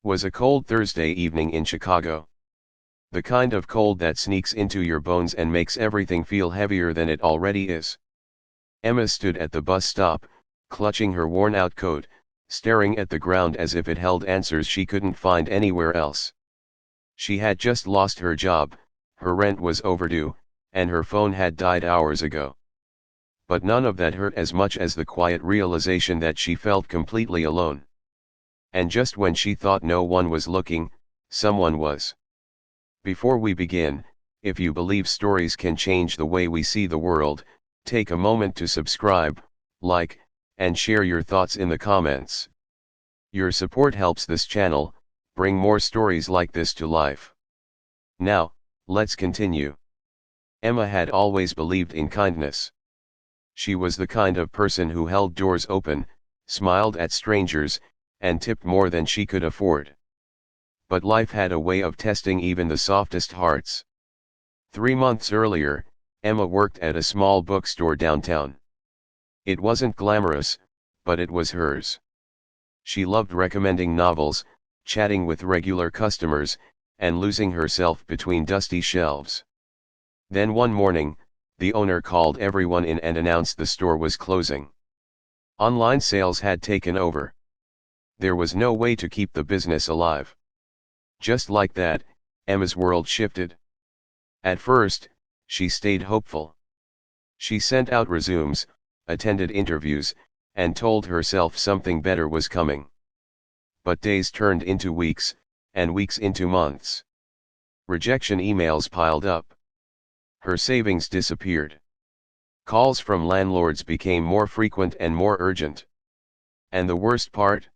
Was a cold Thursday evening in Chicago. The kind of cold that sneaks into your bones and makes everything feel heavier than it already is. Emma stood at the bus stop, clutching her worn-out coat, staring at the ground as if it held answers she couldn't find anywhere else. She had just lost her job, her rent was overdue, and her phone had died hours ago. But none of that hurt as much as the quiet realization that she felt completely alone. And just when she thought no one was looking, someone was. Before we begin, if you believe stories can change the way we see the world, take a moment to subscribe, like, and share your thoughts in the comments. Your support helps this channel bring more stories like this to life. Now, let's continue. Emma had always believed in kindness. She was the kind of person who held doors open, smiled at strangers, and tipped more than she could afford. But life had a way of testing even the softest hearts. 3 months earlier, Emma worked at a small bookstore downtown. It wasn't glamorous, but it was hers. She loved recommending novels, chatting with regular customers, and losing herself between dusty shelves. Then one morning, the owner called everyone in and announced the store was closing. Online sales had taken over. There was no way to keep the business alive. Just like that, Emma's world shifted. At first, she stayed hopeful. She sent out resumes, attended interviews, and told herself something better was coming. But days turned into weeks, and weeks into months. Rejection emails piled up. Her savings disappeared. Calls from landlords became more frequent and more urgent. And the worst part?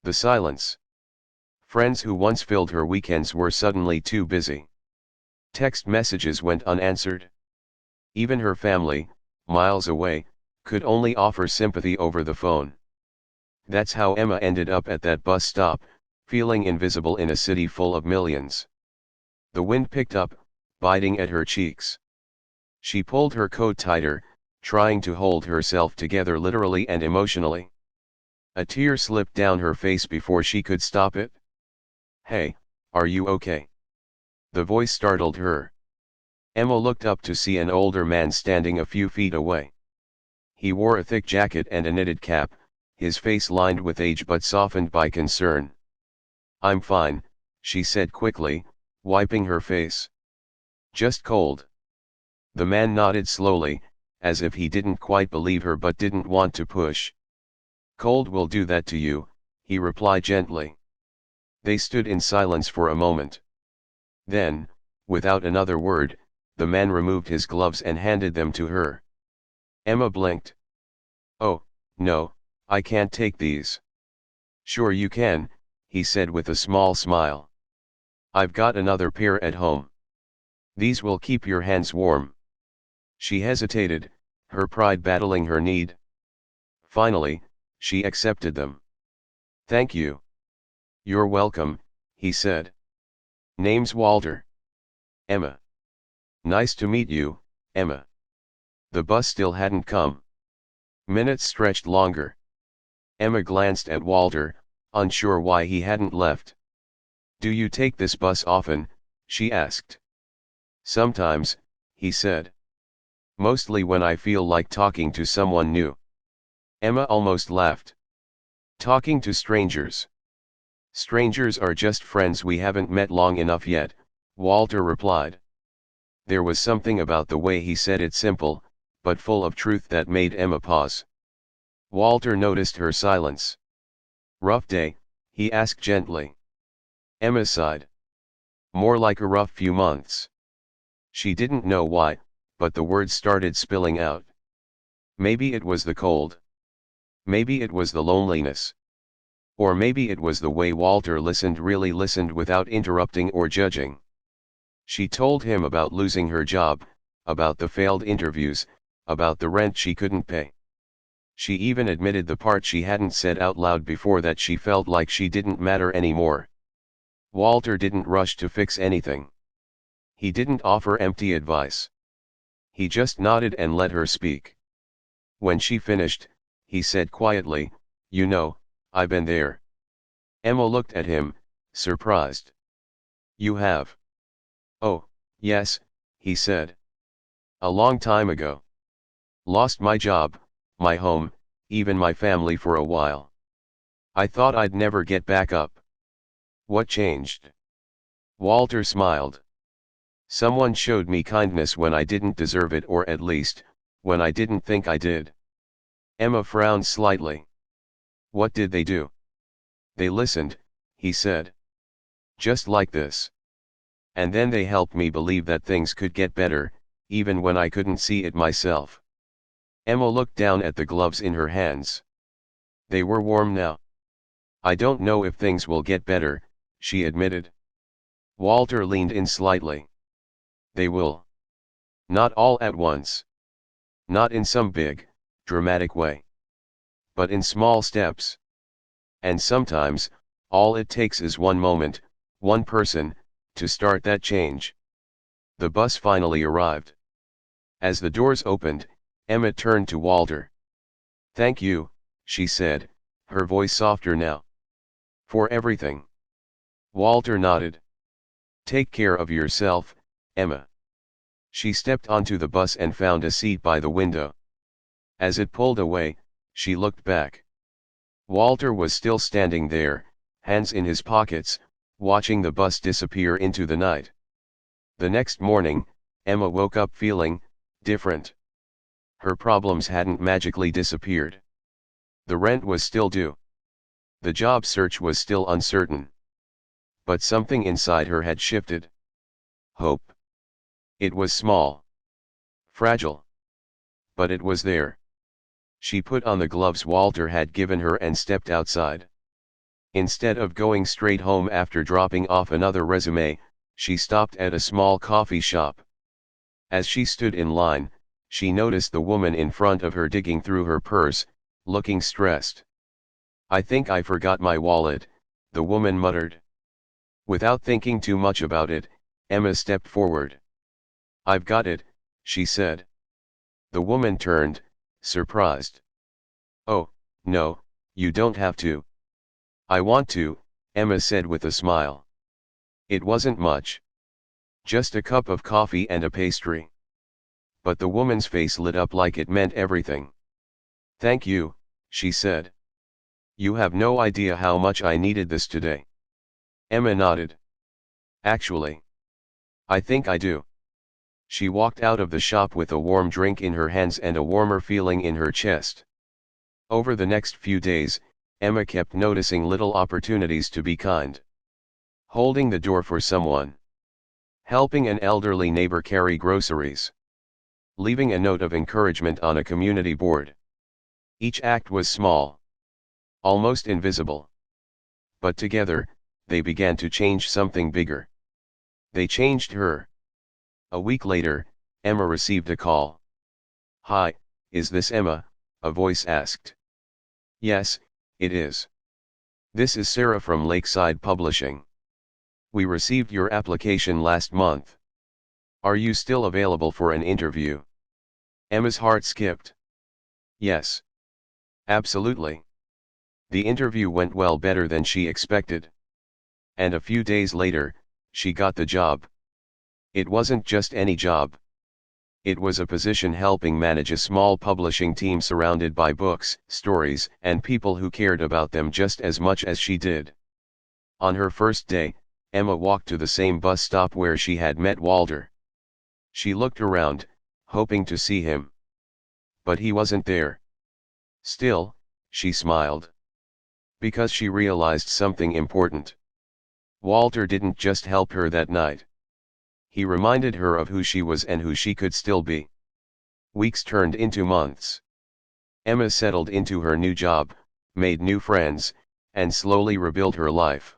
The silence. Friends who once filled her weekends were suddenly too busy. Text messages went unanswered. Even her family, miles away, could only offer sympathy over the phone. That's how Emma ended up at that bus stop, feeling invisible in a city full of millions. The wind picked up, biting at her cheeks. She pulled her coat tighter, trying to hold herself together literally and emotionally. A tear slipped down her face before she could stop it. "Hey, are you okay?" The voice startled her. Emma looked up to see an older man standing a few feet away. He wore a thick jacket and a knitted cap, his face lined with age but softened by concern. "I'm fine," she said quickly, wiping her face. "Just cold." The man nodded slowly, as if he didn't quite believe her but didn't want to push. "Cold will do that to you," he replied gently. They stood in silence for a moment. Then, without another word, the man removed his gloves and handed them to her. Emma blinked. "Oh, no, I can't take these." "Sure you can," he said with a small smile. "I've got another pair at home. These will keep your hands warm." She hesitated, her pride battling her need. Finally, she accepted them. "Thank you." "You're welcome," he said. "Name's Walter." "Emma." "Nice to meet you, Emma." The bus still hadn't come. Minutes stretched longer. Emma glanced at Walter, unsure why he hadn't left. "Do you take this bus often?" she asked. "Sometimes," he said. "Mostly when I feel like talking to someone new." Emma almost laughed. "Talking to strangers?" "Strangers are just friends we haven't met long enough yet," Walter replied. There was something about the way he said it, simple, but full of truth, that made Emma pause. Walter noticed her silence. "Rough day?" he asked gently. Emma sighed. "More like a rough few months." She didn't know why, but the words started spilling out. Maybe it was the cold. Maybe it was the loneliness. Or maybe it was the way Walter listened, really listened without interrupting or judging. She told him about losing her job, about the failed interviews, about the rent she couldn't pay. She even admitted the part she hadn't said out loud before, that she felt like she didn't matter anymore. Walter didn't rush to fix anything. He didn't offer empty advice. He just nodded and let her speak. When she finished, he said quietly, "You know, I've been there." Emma looked at him, surprised. You have? Oh, yes, he said. A long time ago. Lost my job, my home, even my family for a while. I thought I'd never get back up. What changed? Walter smiled. Someone showed me kindness when I didn't deserve it, or at least, when I didn't think I did. Emma frowned slightly. What did they do? They listened, he said. Just like this. And then they helped me believe that things could get better, even when I couldn't see it myself. Emma looked down at the gloves in her hands. They were warm now. I don't know if things will get better, she admitted. Walter leaned in slightly. They will. Not all at once. Not in some big, dramatic way. But in small steps. And sometimes, all it takes is one moment, one person, to start that change. The bus finally arrived. As the doors opened, Emma turned to Walter. Thank you, she said, her voice softer now. For everything. Walter nodded. Take care of yourself, Emma. She stepped onto the bus and found a seat by the window. As it pulled away, she looked back. Walter was still standing there, hands in his pockets, watching the bus disappear into the night. The next morning, Emma woke up feeling different. Her problems hadn't magically disappeared. The rent was still due. The job search was still uncertain. But something inside her had shifted. Hope. It was small. Fragile. But it was there. She put on the gloves Walter had given her and stepped outside. Instead of going straight home after dropping off another resume, she stopped at a small coffee shop. As she stood in line, she noticed the woman in front of her digging through her purse, looking stressed. I think I forgot my wallet, the woman muttered. Without thinking too much about it, Emma stepped forward. I've got it, she said. The woman turned, surprised. Oh, no, you don't have to. I want to, Emma said with a smile. It wasn't much. Just a cup of coffee and a pastry. But the woman's face lit up like it meant everything. Thank you, she said. You have no idea how much I needed this today. Emma nodded. Actually, I think I do. She walked out of the shop with a warm drink in her hands and a warmer feeling in her chest. Over the next few days, Emma kept noticing little opportunities to be kind. Holding the door for someone. Helping an elderly neighbor carry groceries. Leaving a note of encouragement on a community board. Each act was small. Almost invisible. But together, they began to change something bigger. They changed her. A week later, Emma received a call. Hi, is this Emma? A voice asked. Yes, it is. This is Sarah from Lakeside Publishing. We received your application last month. Are you still available for an interview? Emma's heart skipped. Yes. Absolutely. The interview went well, better than she expected. And a few days later, she got the job. It wasn't just any job. It was a position helping manage a small publishing team surrounded by books, stories, and people who cared about them just as much as she did. On her first day, Emma walked to the same bus stop where she had met Walter. She looked around, hoping to see him. But he wasn't there. Still, she smiled. Because she realized something important. Walter didn't just help her that night. He reminded her of who she was and who she could still be. Weeks turned into months. Emma settled into her new job, made new friends, and slowly rebuilt her life.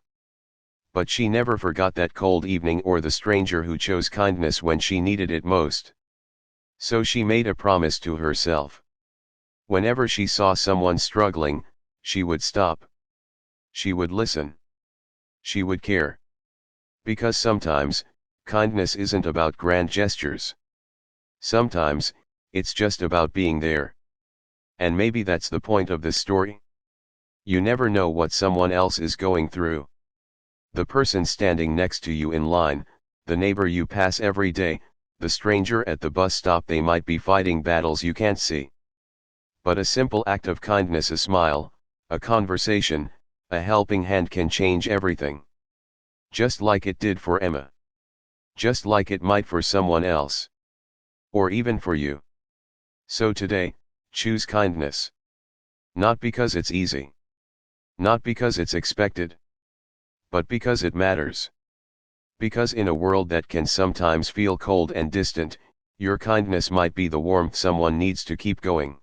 But she never forgot that cold evening or the stranger who chose kindness when she needed it most. So she made a promise to herself. Whenever she saw someone struggling, she would stop. She would listen. She would care. Because sometimes, kindness isn't about grand gestures. Sometimes, it's just about being there. And maybe that's the point of this story. You never know what someone else is going through. The person standing next to you in line, the neighbor you pass every day, the stranger at the bus stop, they might be fighting battles you can't see. But a simple act of kindness, a smile, a conversation, a helping hand can change everything. Just like it did for Emma. Just like it might for someone else. Or even for you. So today, choose kindness. Not because it's easy. Not because it's expected. But because it matters. Because in a world that can sometimes feel cold and distant, your kindness might be the warmth someone needs to keep going.